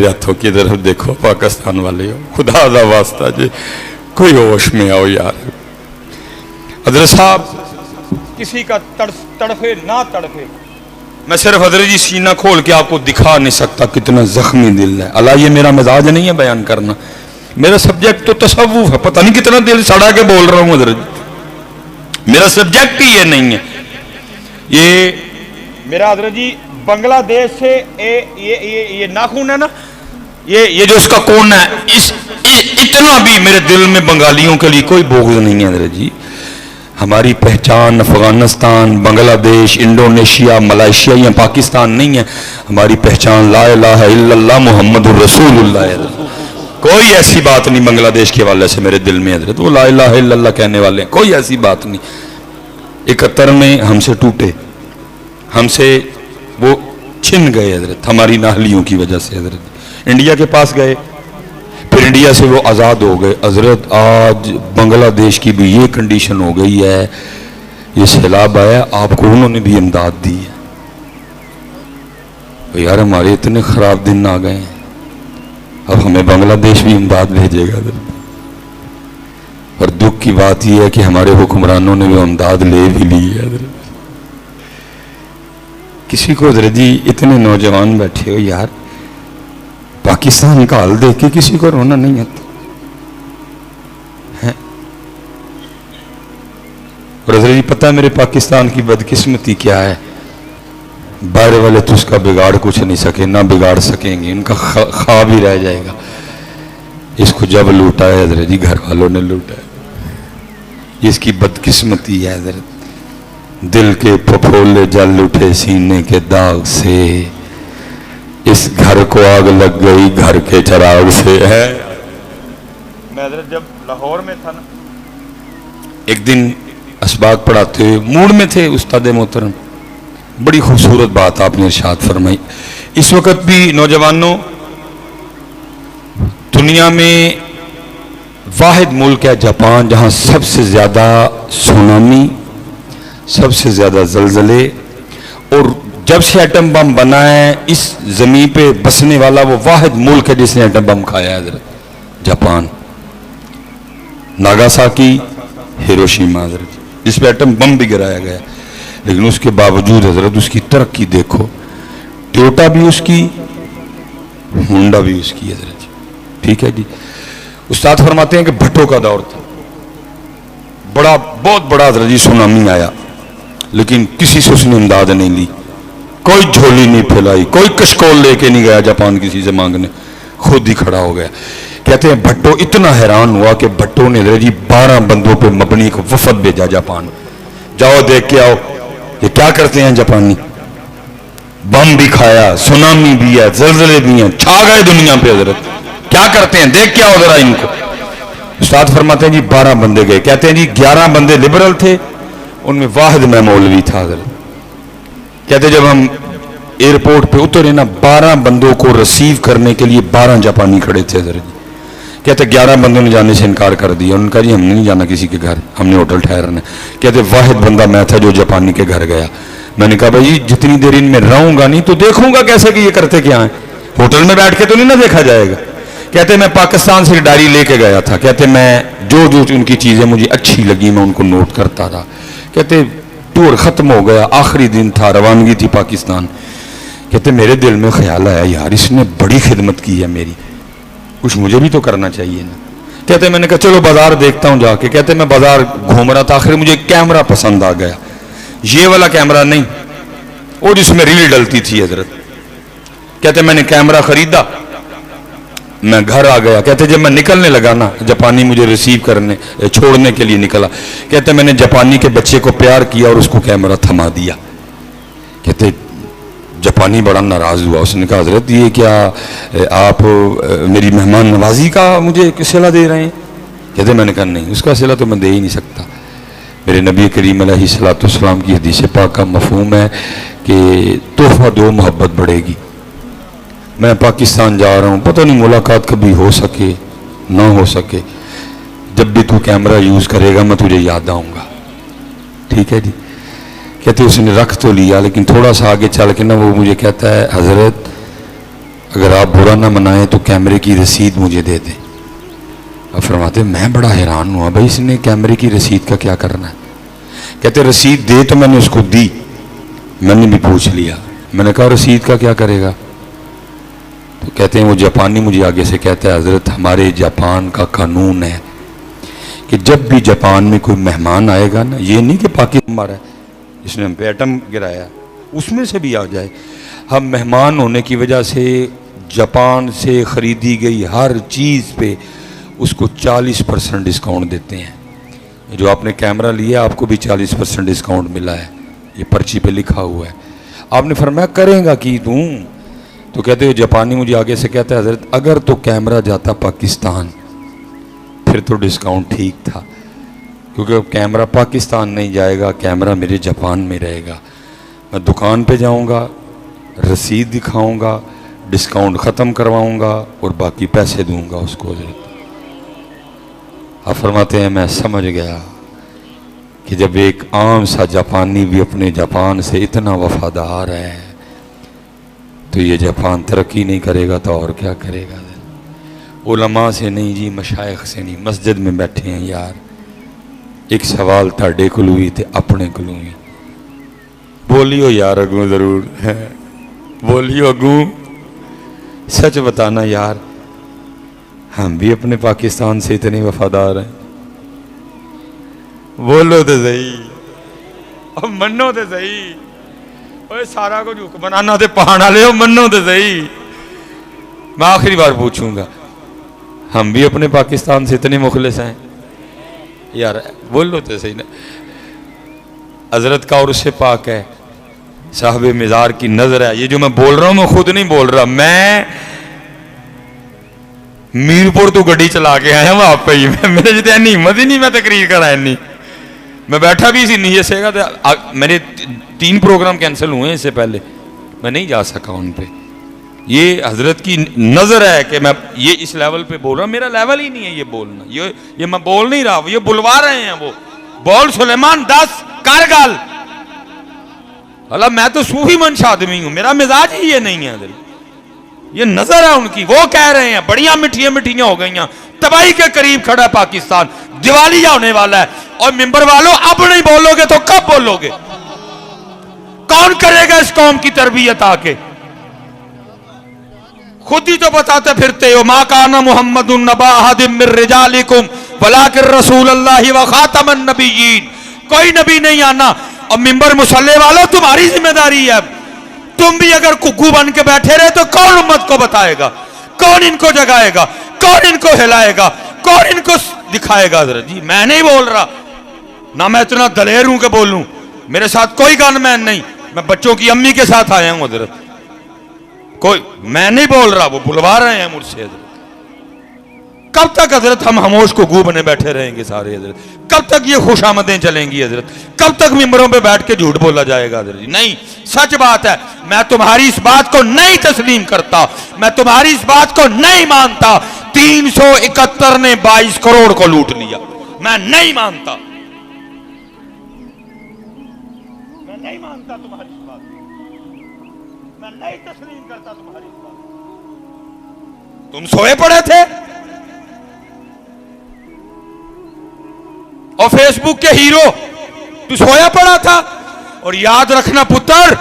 मेरे हाथों की तरफ देखो पाकिस्तान वाले हो, खुदा दा वास्ता जी कोई होश में आओ यार। हजरत साहब किसी का तड़फे ना तड़फे, मैं सिर्फ हजरत जी सीना खोल के आपको दिखा नहीं सकता कितना जख्मी दिल है। अल्लाह ये मेरा मिजाज नहीं है बयान करना, मेरा सब्जेक्ट तो तसव्वुफ है। पता नहीं कितना दिल सड़ा के बोल रहा हूं हजरत जी, मेरा सब्जेक्ट ही ये नहीं है। ये मेरा हजरत जी बांग्लादेश से ये नाखून है ना, ये जो उसका कोन है, इतना भी मेरे दिल में बंगालियों के लिए कोई बोझ नहीं है हजरत जी। हमारी पहचान अफगानिस्तान, बांग्लादेश, इंडोनेशिया, मलेशिया या पाकिस्तान नहीं है। हमारी पहचान ला इलाहा इल्लल्लाह मुहम्मदुर रसूलुल्लाह। कोई ऐसी बात नहीं बांग्लादेश के वाले से मेरे दिल में हजरत, वो ला इलाहा इल्लल्लाह कहने वाले हैं, कोई ऐसी बात नहीं। 71 में हमसे टूटे, हमसे वो छिन गए हजरत, हमारी नाहलियों की वजह से हजरत। इंडिया के पास गए, फिर इंडिया से वो आज़ाद हो गए हजरत। आज बांग्लादेश की भी ये कंडीशन हो गई है, ये सैलाब आया, आपको उन्होंने भी इमदाद दी है। तो यार हमारे इतने ख़राब दिन आ गए हैं, अब हमें बांग्लादेश भी इमदाद भेजेगा हजरत। और दुख की बात यह है कि हमारे हुक्मरानों ने वो इमदाद ले भी ली है हजरत। किसी को हजरत जी इतने नौजवान बैठे हो यार, पाकिस्तान का हाल देख के किसी को रोना नहीं आता है। और हजरत जी पता है मेरे पाकिस्तान की बदकिस्मती क्या है, बाहर वाले तो उसका बिगाड़ कुछ नहीं सके, ना बिगाड़ सकेंगे, उनका ख्वाब ही रह जाएगा। इसको जब लूटा है हजरत जी घर वालों ने लूटा है, इसकी बदकिस्मती है हजरत। दिल के फफोले जल उठे सीने के दाग से, इस घर को आग लग गई घर के चराग से है। मैं जब लाहौर में था ना, एक दिन असबाक पढ़ाते हुए मूड में थे उस्ताद मोहतरम, बड़ी खूबसूरत बात आपने इरशाद फरमाई। इस वक्त भी नौजवानों, दुनिया में वाहिद मुल्क है जापान जहां सबसे ज्यादा सुनामी, सबसे ज्यादा जलजले, और जब से एटम बम बना है इस जमीन पे बसने वाला वो वाहिद मुल्क है जिसने एटम बम खाया है हजरत, जापान। नागासाकी, हिरोशिमा हजरत, जिस पे एटम बम भी गिराया गया, लेकिन उसके बावजूद हजरत उसकी तरक्की देखो। टोयोटा भी उसकी, होंडा भी उसकी हजरत, ठीक है जी। उस्ताद फरमाते हैं कि भट्टो का दौर था, बड़ा बहुत बड़ा हजरत जी सुनामी आया, लेकिन किसी से उसने इमदाद नहीं ली, कोई झोली नहीं फैलाई, कोई कशकोल लेके नहीं गया जापान किसी से मांगने, खुद ही खड़ा हो गया। कहते हैं भट्टो इतना हैरान हुआ कि भट्टो ने हजरत जी 12 बंदों पे मबनी को वफद भेजा जापान, जाओ देख के आओ ये क्या करते हैं जापानी। बम भी खाया, सुनामी भी है, जलजले भी हैं, छा गए दुनिया पे हजरत, क्या करते हैं देख के आओ जरा इनको। उस्ताद फरमाते हैं जी 12 बंदे गए, कहते हैं जी 11 बंदे लिबरल थे, उनमें वाहिद मैं मौलवी था हजरत। कहते जब हम एयरपोर्ट पे उतरे ना, 12 बंदों को रिसीव करने के लिए 12 जापानी खड़े थे हजरत जी। कहते 11 बंदों ने जाने से इनकार कर दिया, उनका जी हमने नहीं जाना किसी के घर, हमने होटल ठहरना। कहते वाहिद बंदा मैं था जो जापानी के घर गया। मैंने कहा भाई जितनी देर इनमें रहूंगा नहीं तो देखूंगा कैसे कि ये करते क्या है, होटल में बैठ के तो नहीं ना देखा जाएगा। कहते मैं पाकिस्तान से डायरी लेके गया था, कहते मैं जो जो उनकी चीजें मुझे अच्छी लगी मैं उनको नोट करता था। कहते टूर खत्म हो गया, आखिरी दिन था, रवानगी थी पाकिस्तान। कहते मेरे दिल में ख्याल आया यार इसने बड़ी खिदमत की है मेरी, कुछ मुझे भी तो करना चाहिए ना। कहते मैंने कहा चलो बाजार देखता हूँ जाके। कहते मैं बाजार घूम रहा था, आखिर मुझे कैमरा पसंद आ गया, ये वाला कैमरा नहीं, और जिसमें रील डलती थी हजरत। कहते मैंने कैमरा खरीदा, मैं घर आ गया। कहते जब मैं निकलने लगा ना, जापानी मुझे रिसीव करने छोड़ने के लिए निकला, कहते मैंने जापानी के बच्चे को प्यार किया और उसको कैमरा थमा दिया। कहते जापानी बड़ा नाराज हुआ, उसने कहा हजरत ये क्या आप मेरी मेहमान नवाजी का मुझे सिला दे रहे हैं। कहते मैंने कहा नहीं, उसका सिला तो मैं दे ही नहीं सकता। मेरे नबी करीम अलैहिस्सलाम की हदीस पाक का मफहूम है कि तोहफा दो मोहब्बत बढ़ेगी। मैं पाकिस्तान जा रहा हूँ, पता नहीं मुलाकात कभी हो सके ना हो सके, जब भी तू कैमरा यूज़ करेगा मैं तुझे याद आऊँगा, ठीक है जी। कहते उसने रख तो लिया, लेकिन थोड़ा सा आगे चल के ना वो मुझे कहता है हजरत अगर आप बुरा ना मनाएं तो कैमरे की रसीद मुझे दे दें। अब फरमाते मैं बड़ा हैरान हुआ, भाई इसने कैमरे की रसीद का क्या करना है। कहते रसीद दे, तो मैंने उसको दी, मैंने भी पूछ लिया, मैंने कहा रसीद का क्या करेगा। तो कहते हैं वो जापानी मुझे आगे से कहता है, हजरत हमारे जापान का कानून है कि जब भी जापान में कोई मेहमान आएगा ना, ये नहीं कि पाकिस्तान हमारा है इसने हम पे एटम गिराया, उसमें से भी आ जाए, हम मेहमान होने की वजह से जापान से ख़रीदी गई हर चीज़ पे उसको 40% डिस्काउंट देते हैं। जो आपने कैमरा लिया आपको भी 40% डिस्काउंट मिला है, ये पर्ची पे लिखा हुआ है। आपने फरमाया करेगा कि दूँ, तो कहते हो जापानी मुझे आगे से कहता है, हजरत अगर तो कैमरा जाता पाकिस्तान फिर तो डिस्काउंट ठीक था, क्योंकि अब कैमरा पाकिस्तान नहीं जाएगा, कैमरा मेरे जापान में रहेगा। मैं दुकान पे जाऊंगा, रसीद दिखाऊंगा, डिस्काउंट ख़त्म करवाऊंगा और बाकी पैसे दूंगा उसको। आप फरमाते हैं मैं समझ गया कि जब एक आम सा जापानी भी अपने जापान से इतना वफादार है तो ये जापान तरक्की नहीं करेगा तो और क्या करेगा। उलमा से नहीं जी, मशाइख से नहीं, मस्जिद में बैठे हैं यार। एक सवाल ताड़े को हुई थे, अपने को हुई, बोलियो यार अगू जरूर है, बोलियो अगू, सच बताना यार, हम भी अपने पाकिस्तान से इतने वफादार हैं। बोलो तो सही और मनो तो सही, ओए सारा कुछ हुक्म बनाना तो पहाड़ वाले हो, मनो तो सही। मैं आखिरी बार पूछूंगा, हम भी अपने पाकिस्तान से इतने मुखलिस हैं यार, बोलो तो सही ना। हजरत का और उससे पाक है, साहब मिज़ार की नजर है। ये जो मैं बोल रहा हूं मैं खुद नहीं बोल रहा, मैं मीरपुर तो गड्डी चला के आया वहां पे ही, मेरे जितनी इन्नी हिम्मत ही नहीं मैं तकरीर कराया नहीं, मैं बैठा भी इसी नहीं सेगा। तो मेरे 3 प्रोग्राम कैंसिल हुए हैं इससे पहले, मैं नहीं जा सका उन पे। ये हजरत की नजर है कि मैं ये इस लेवल पे बोल रहा हूं, मेरा लेवल ही नहीं है ये बोलना, ये मैं बोल नहीं रहा, ये बुलवा रहे हैं वो, बोल सुलेमान 10 कारगाल। अल्लाह मैं तो सूफी मंश आदमी हूं, मेरा मिजाज ही ये नहीं है। ये नजर है उनकी, वो कह रहे हैं बड़ियां मिठियां मिठियां हो गई, तबाही के करीब खड़ा है पाकिस्तान, दिवालिया होने वाला है। और मिंबर वालों अब नहीं बोलोगे तो कब बोलोगे? कौन करेगा इस कौम की तरबियत आके? खुद ही तो बताते फिरते हो, मा काना मुहम्मदुन नबा अहदिम मिर रिजालिकुम वलाकिन रसूलुल्लाहि व खातमन नबिय्यीन। कोई नबी नहीं आना। और मिंबर मुसल्ले वालों तुम्हारी जिम्मेदारी है, तुम भी अगर कुक्कू बन के बैठे रहे तो कौन उम्मत को बताएगा? कौन इनको जगाएगा? कौन इनको हिलाएगा? कौन इनको दिखाएगा? जरा जी मैं नहीं बोल रहा ना, मैं इतना दलेर हूं कि बोलूं, मेरे साथ कोई गनमैन नहीं, मैं बच्चों की अम्मी के साथ आया हूं हजरत, कोई मैं नहीं बोल रहा, वो बुलवा रहे हैं मुझसे। कब तक हजरत हम खामोश को गू बने बैठे रहेंगे सारे हजरत? कब तक ये खुशामदें चलेंगी हजरत? कब तक मिंबरों पे बैठ के झूठ बोला जाएगा हजरत? नहीं, सच बात है, मैं तुम्हारी इस बात को नहीं तस्लीम करता, मैं तुम्हारी इस बात को नहीं मानता। 371 ने 22 करोड़ को लूट लिया, मैं नहीं मानता, मैं नहीं मानता तुम्हारी इस बात, मैं नहीं तस्लीम करता तुम्हारी इस बात। तुम सोए पड़े थे और फेसबुक के हीरो तू सोया पड़ा था। और याद रखना पुत्र,